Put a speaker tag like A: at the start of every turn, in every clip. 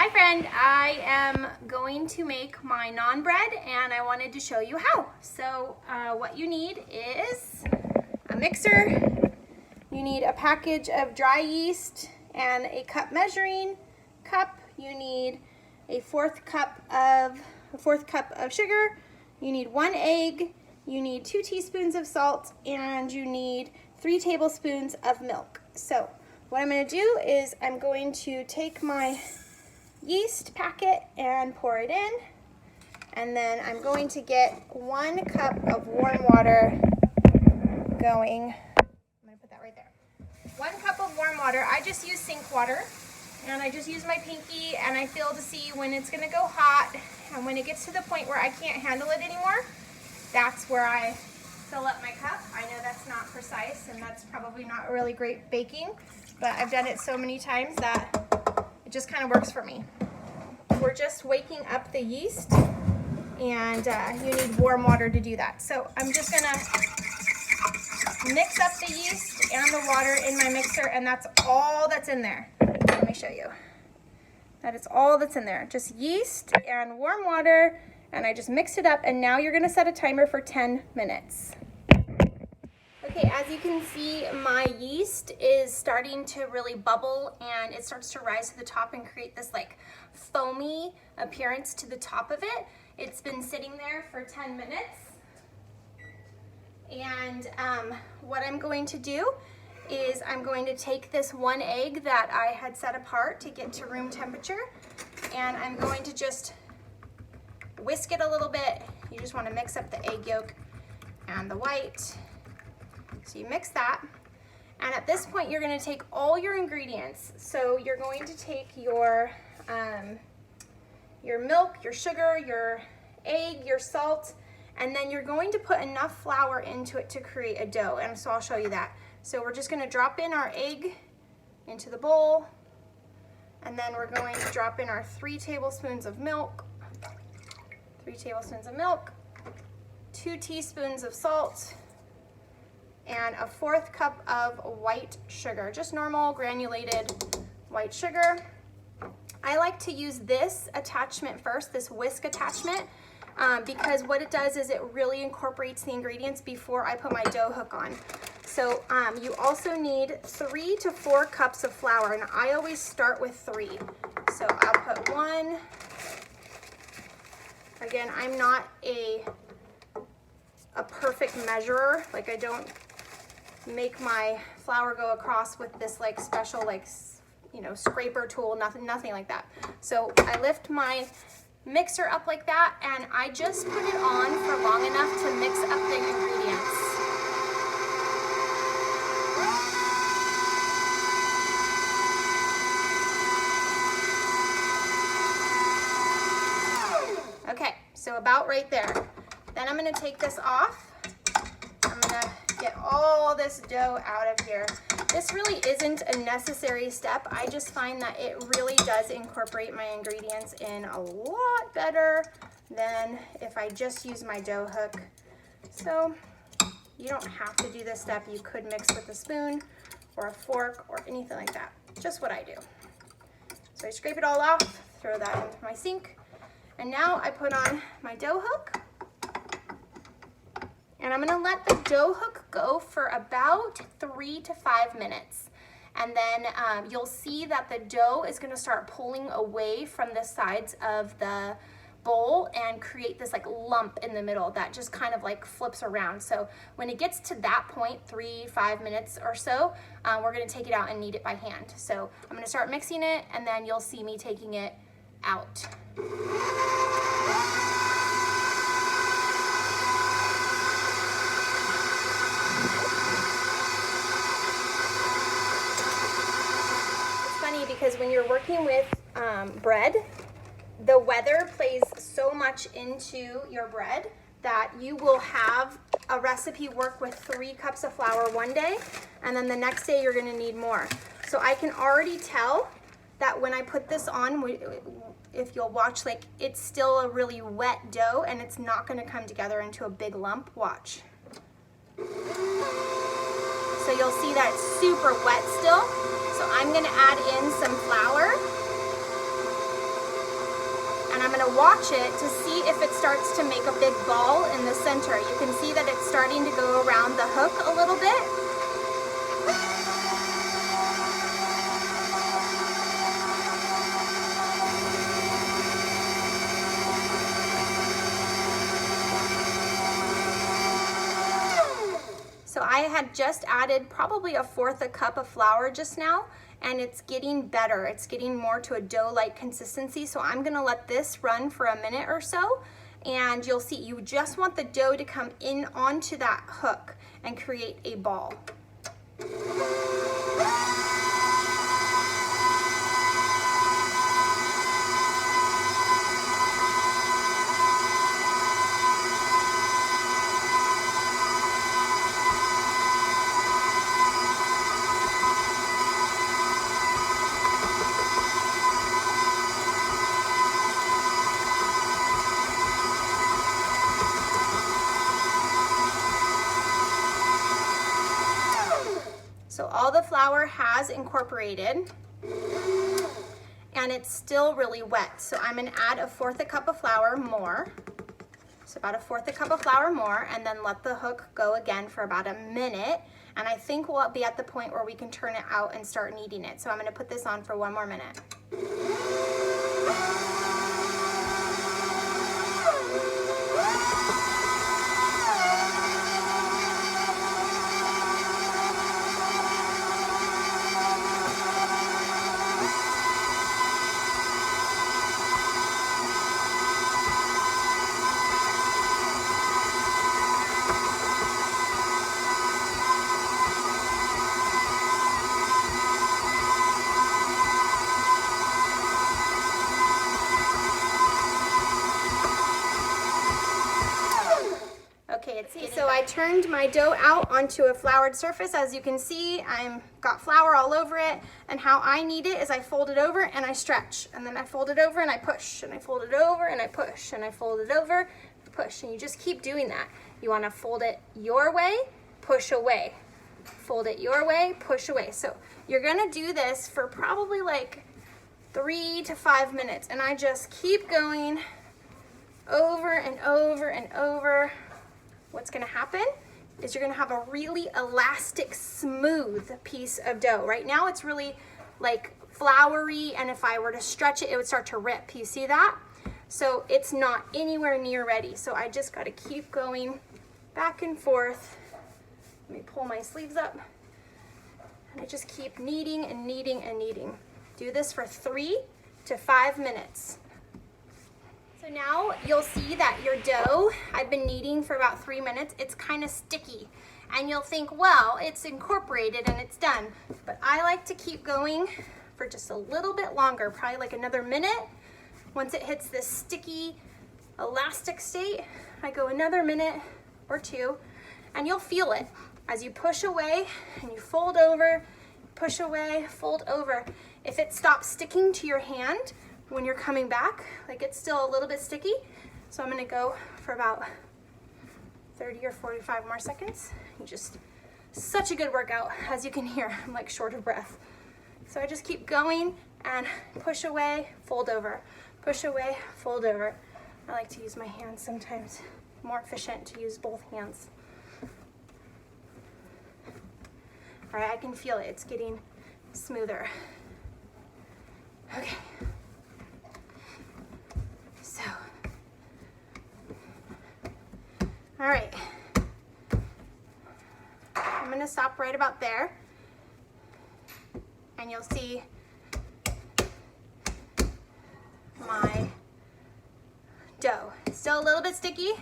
A: Hi friend, I am going to make my naan bread and I wanted to show you how. So what you need is a mixer, you need a package of dry yeast and a cup measuring cup, you need a fourth cup of sugar, you need 1 egg, you need 2 teaspoons of salt, and you need 3 tablespoons of milk. So what I'm going to do is I'm going to take my yeast packet and pour it in, and then I'm going to get 1 cup of warm water going. I'm going to put that right there. 1 cup of warm water. I just use sink water, and I just use my pinky and I feel to see when it's going to go hot, and when it gets to the point where I can't handle it anymore, that's where I fill up my cup. I know that's not precise and that's probably not really great baking, but I've done it so many times that it just kind of works for me. We're just waking up the yeast, and you need warm water to do that. So I'm just gonna mix up the yeast and the water in my mixer, and that's all that's in there. Let me show you. That is all that's in there. Just yeast and warm water, and I just mixed it up, and now you're gonna set a timer for 10 minutes. Okay, as you can see, my yeast is starting to really bubble, and it starts to rise to the top and create this like foamy appearance to the top of it. It's been sitting there for 10 minutes. And what I'm going to do is I'm going to take this 1 egg that I had set apart to get to room temperature, and I'm going to just whisk it a little bit. You just want to mix up the egg yolk and the white. So you mix that, and at this point you're going to take all your ingredients. So you're going to take your milk, your sugar, your egg, your salt, and then you're going to put enough flour into it to create a dough, and so I'll show you that. So we're just going to drop in our egg into the bowl, and then we're going to drop in our 3 tablespoons of milk, 2 teaspoons of salt, and a 1/4 cup of white sugar, just normal granulated white sugar. I like to use this attachment first, this whisk attachment, because what it does is it really incorporates the ingredients before I put my dough hook on. So you also need 3 to 4 cups of flour, and I always start with 3. So I'll put 1. Again, I'm not a perfect measurer. Like, I don't make my flour go across with this like special scraper tool, nothing like that. So I lift my mixer up like that, and I just put it on for long enough to mix up the ingredients. Okay, so about right there. Then I'm gonna take this off. I'm gonna get all this dough out of here. This really isn't a necessary step. I just find that it really does incorporate my ingredients in a lot better than if I just use my dough hook. So you don't have to do this step. You could mix with a spoon or a fork or anything like that. Just what I do. So I scrape it all off, throw that into my sink, and now I put on my dough hook. And I'm gonna let the dough hook go for about 3 to 5 minutes. And then you'll see that the dough is gonna start pulling away from the sides of the bowl and create this like lump in the middle that just kind of like flips around. So when it gets to that point, 3-5 minutes or so, we're gonna take it out and knead it by hand. So I'm gonna start mixing it, and then you'll see me taking it out. Because when you're working with bread, the weather plays so much into your bread that you will have a recipe work with 3 cups of flour one day, and then the next day you're gonna need more. So I can already tell that when I put this on, if you'll watch, like, it's still a really wet dough, and it's not gonna come together into a big lump. Watch. So you'll see that it's super wet still. So I'm gonna add in some flour. and I'm gonna watch it to see if it starts to make a big ball in the center. You can see that it's starting to go around the hook a little bit. So I had just added probably 1/4 cup of flour just now, and it's getting better. It's getting more to a dough-like consistency. So I'm gonna let this run for a minute or so, and you'll see you just want the dough to come in onto that hook and create a ball. So all the flour has incorporated, and it's still really wet. So I'm gonna add 1/4 cup of flour more. So about 1/4 cup of flour more, and then let the hook go again for about a minute. And I think we'll be at the point where we can turn it out and start kneading it. So I'm gonna put this on for 1 more minute. So I turned my dough out onto a floured surface. As you can see, I've got flour all over it, and how I knead it is I fold it over and I stretch, and then I fold it over and I push, and I fold it over and I push, and I fold it over, push, and you just keep doing that. You want to fold it your way, push away, fold it your way, push away. So you're gonna do this for probably like 3 to 5 minutes, and I just keep going over and over and over. What's gonna happen is you're gonna have a really elastic, smooth piece of dough. Right now it's really like floury, and if I were to stretch it, it would start to rip. You see that? So it's not anywhere near ready. So I just gotta keep going back and forth. Let me pull my sleeves up. And I just keep kneading and kneading and kneading. Do this for 3 to 5 minutes. So now you'll see that your dough, I've been kneading for about 3 minutes, it's kind of sticky. And you'll think, well, it's incorporated and it's done. But I like to keep going for just a little bit longer, probably like another minute. Once it hits this sticky, elastic state, I go another minute or 2, and you'll feel it as you push away and you fold over, push away, fold over. If it stops sticking to your hand when you're coming back, like it's still a little bit sticky, so I'm gonna go for about 30 or 45 more seconds. Such a good workout. As you can hear, I'm like short of breath. So I just keep going and push away, fold over, push away, fold over. I like to use my hands sometimes. More efficient to use both hands. All right, I can feel it. It's getting smoother. Okay. So, all right. I'm gonna stop right about there, and you'll see my dough. It's still a little bit sticky,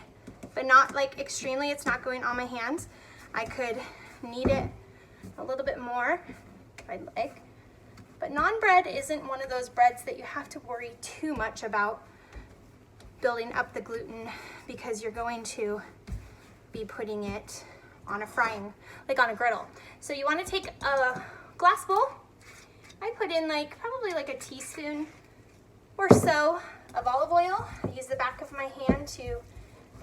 A: but not like extremely. It's not going on my hands. I could knead it a little bit more if I'd like. But naan bread isn't one of those breads that you have to worry too much about building up the gluten, because you're going to be putting it on a frying, like on a griddle. So you want to take a glass bowl. I put in like probably like a teaspoon or so of olive oil. I use the back of my hand to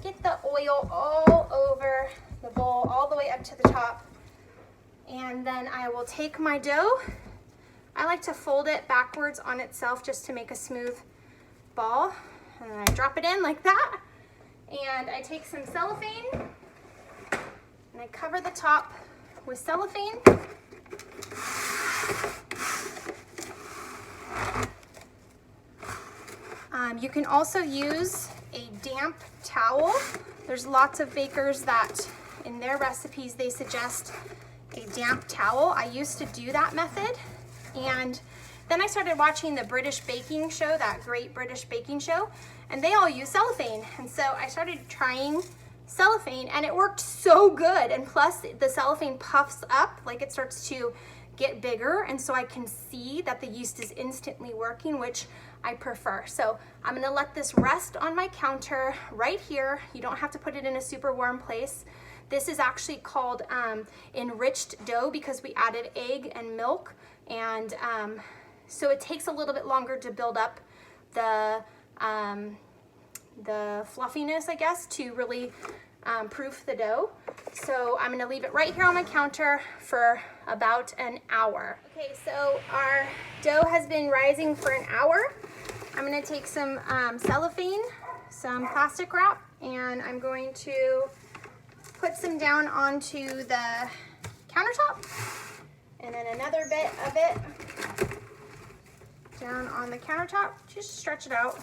A: get the oil all over the bowl, all the way up to the top. And then I will take my dough. I like to fold it backwards on itself just to make a smooth ball. and then I drop it in like that. And I take some cellophane and I cover the top with cellophane. You can also use a damp towel. There's lots of bakers that in their recipes they suggest a damp towel. I used to do that method, and then I started watching the British baking show, that Great British Baking Show, and they all use cellophane. And so I started trying cellophane and it worked so good. And plus the cellophane puffs up, like it starts to get bigger, and so I can see that the yeast is instantly working, which I prefer. So I'm gonna let this rest on my counter right here. You don't have to put it in a super warm place. This is actually called enriched dough because we added egg and milk, and so it takes a little bit longer to build up the fluffiness, I guess, to really proof the dough. So I'm gonna leave it right here on my counter for about an hour. Okay, so our dough has been rising for an hour. I'm gonna take some cellophane, some plastic wrap, and I'm going to put some down onto the countertop, and then another bit of it down on the countertop. Just stretch it out.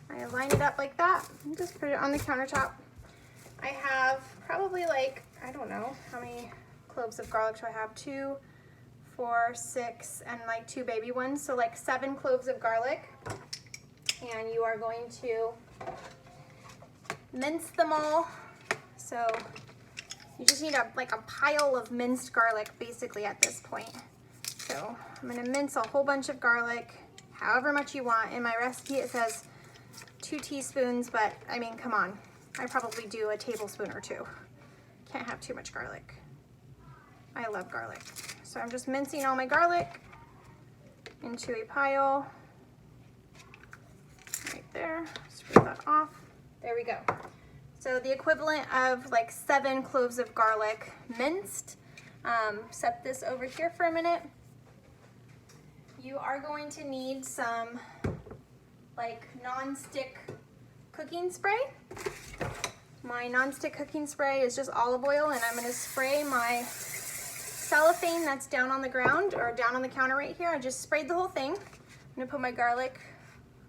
A: I line it up like that and just put it on the countertop. I have probably like, I don't know, how many cloves of garlic do I have? 2, 4, 6, and like 2 baby ones. So like 7 cloves of garlic. And you are going to mince them all. So you just need like a pile of minced garlic basically at this point. So I'm gonna mince a whole bunch of garlic, however much you want. In my recipe it says 2 teaspoons, but I mean, come on. I probably do a tablespoon or 2. Can't have too much garlic. I love garlic. So I'm just mincing all my garlic into a pile right there. Scrape that off. There we go. So the equivalent of like 7 cloves of garlic minced. Set this over here for a minute. You are going to need some like non-stick cooking spray. My non-stick cooking spray is just olive oil, and I'm going to spray my cellophane that's down on the ground or down on the counter right here. I just sprayed the whole thing. I'm going to put my garlic,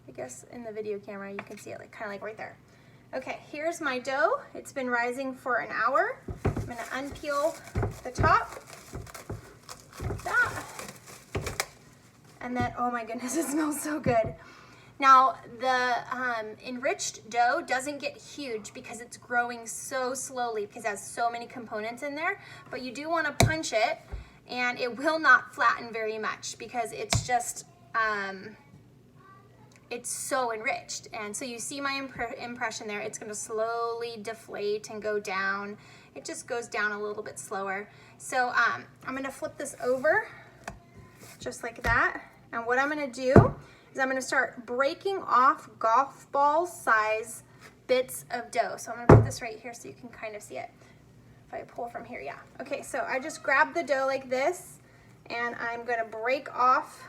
A: I guess in the video camera you can see it like kind of like right there. Okay, here's my dough. It's been rising for an hour. I'm going to unpeel the top like that. And then, oh my goodness, it smells so good. Now, the enriched dough doesn't get huge because it's growing so slowly because it has so many components in there, but you do want to punch it, and it will not flatten very much because it's just, it's so enriched. And so you see my impression there. It's going to slowly deflate and go down. It just goes down a little bit slower. So I'm going to flip this over just like that. And what I'm going to do is I'm going to start breaking off golf ball size bits of dough. So I'm going to put this right here so you can kind of see it. If I pull from here, yeah. Okay, so I just grab the dough like this, and I'm going to break off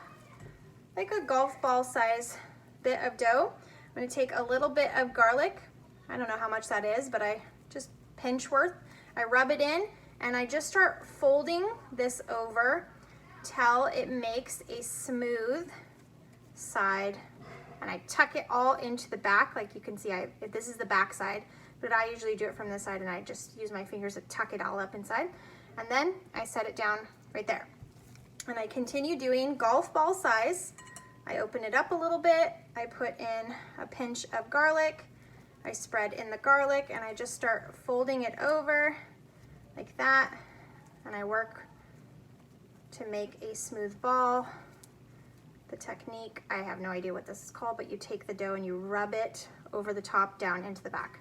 A: like a golf ball size bit of dough. I'm going to take a little bit of garlic. I don't know how much that is, but I just pinch worth. I rub it in, and I just start folding this over till it makes a smooth side, and I tuck it all into the back. Like you can see, this is the back side, but I usually do it from this side, and I just use my fingers to tuck it all up inside, and then I set it down right there. And I continue doing golf ball size. I open it up a little bit, I put in a pinch of garlic, I spread in the garlic, and I just start folding it over like that, and I work to make a smooth ball. The technique, I have no idea what this is called, but you take the dough and you rub it over the top down into the back.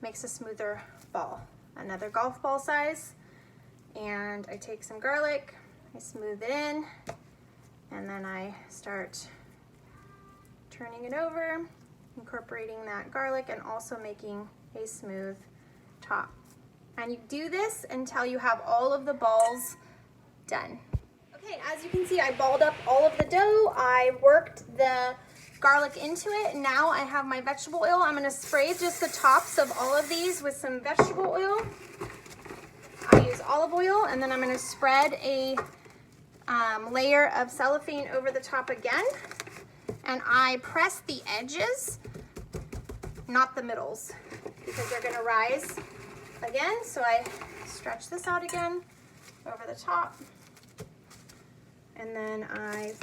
A: Makes a smoother ball. Another golf ball size, and I take some garlic, I smooth it in, and then I start turning it over, incorporating that garlic, and also making a smooth top. And you do this until you have all of the balls done. Okay, as you can see, I balled up all of the dough. I worked the garlic into it. Now I have my vegetable oil. I'm gonna spray just the tops of all of these with some vegetable oil. I use olive oil, and then I'm gonna spread a layer of cellophane over the top again. And I press the edges, not the middles, because they're gonna rise again. So I stretch this out again over the top. And then I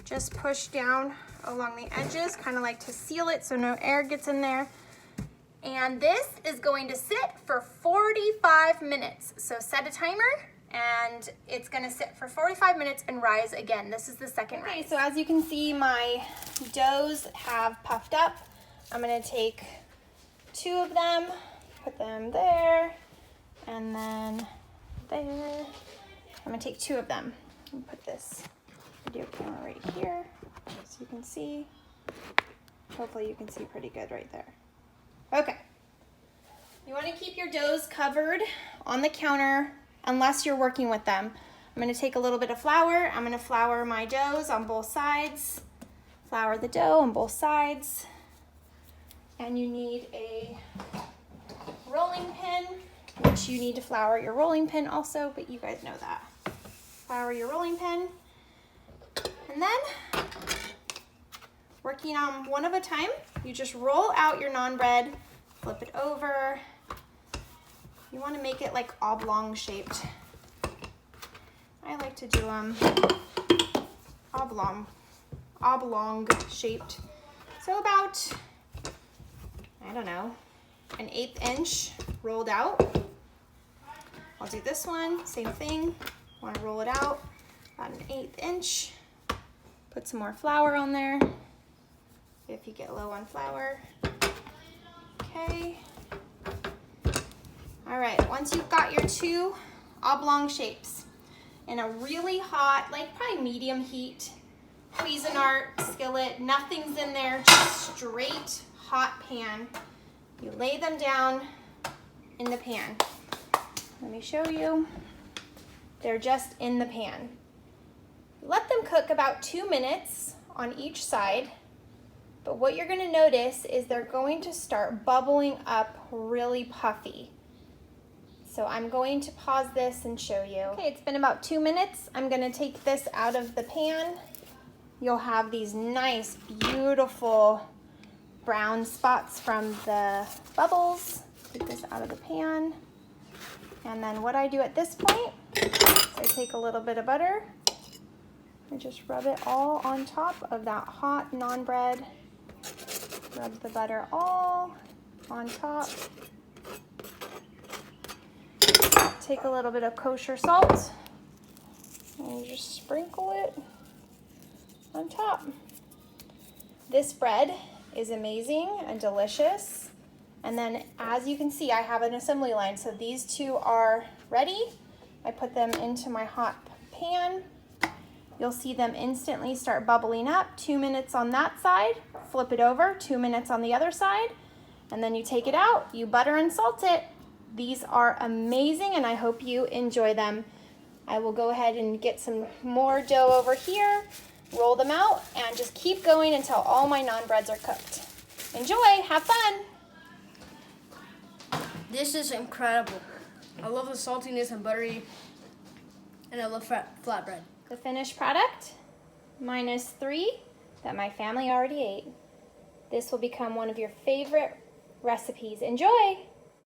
A: just push down along the edges, kind of like to seal it so no air gets in there. And this is going to sit for 45 minutes. So set a timer, and it's gonna sit for 45 minutes and rise again. This is the second rise. So as you can see, my doughs have puffed up. I'm gonna take 2 of them, put them there, and then there. I'm gonna take 2 of them and put this video camera right here so you can see. Hopefully you can see pretty good right there. Okay. You want to keep your doughs covered on the counter unless you're working with them. I'm going to take a little bit of flour. I'm going to flour my doughs on both sides. Flour the dough on both sides. And you need a rolling pin, which you need to flour your rolling pin also, but you guys know that. Flour your rolling pin. And then, working on one at a time, you just roll out your naan bread, flip it over. You want to make it like oblong shaped. I like to do them oblong shaped. So about, I don't know, an 1/8 inch rolled out. I'll do this one, same thing. Want to roll it out about an 1/8 inch. Put some more flour on there if you get low on flour. Okay. All right, once you've got your 2 oblong shapes in a really hot, like probably medium heat, Cuisinart skillet, nothing's in there, just straight hot pan. You lay them down in the pan. Let me show you. They're just in the pan. Let them cook about 2 minutes on each side, but what you're gonna notice is they're going to start bubbling up really puffy. So I'm going to pause this and show you. Okay, it's been about 2 minutes. I'm gonna take this out of the pan. You'll have these nice, beautiful brown spots from the bubbles. Take this out of the pan. And then what I do at this point is I take a little bit of butter. I just rub it all on top of that hot naan bread. Rub the butter all on top. Take a little bit of kosher salt and you just sprinkle it on top. This bread is amazing and delicious. And then as you can see, I have an assembly line. So these 2 are ready. I put them into my hot pan. You'll see them instantly start bubbling up. 2 minutes on that side, flip it over, 2 minutes on the other side, and then you take it out, you butter and salt it. These are amazing and I hope you enjoy them. I will go ahead and get some more dough over here, roll them out, and just keep going until all my naan breads are cooked. Enjoy, have fun.
B: This is incredible. I love the saltiness and buttery, and I love flatbread.
A: The finished product, -3 that my family already ate. This will become one of your favorite recipes. Enjoy!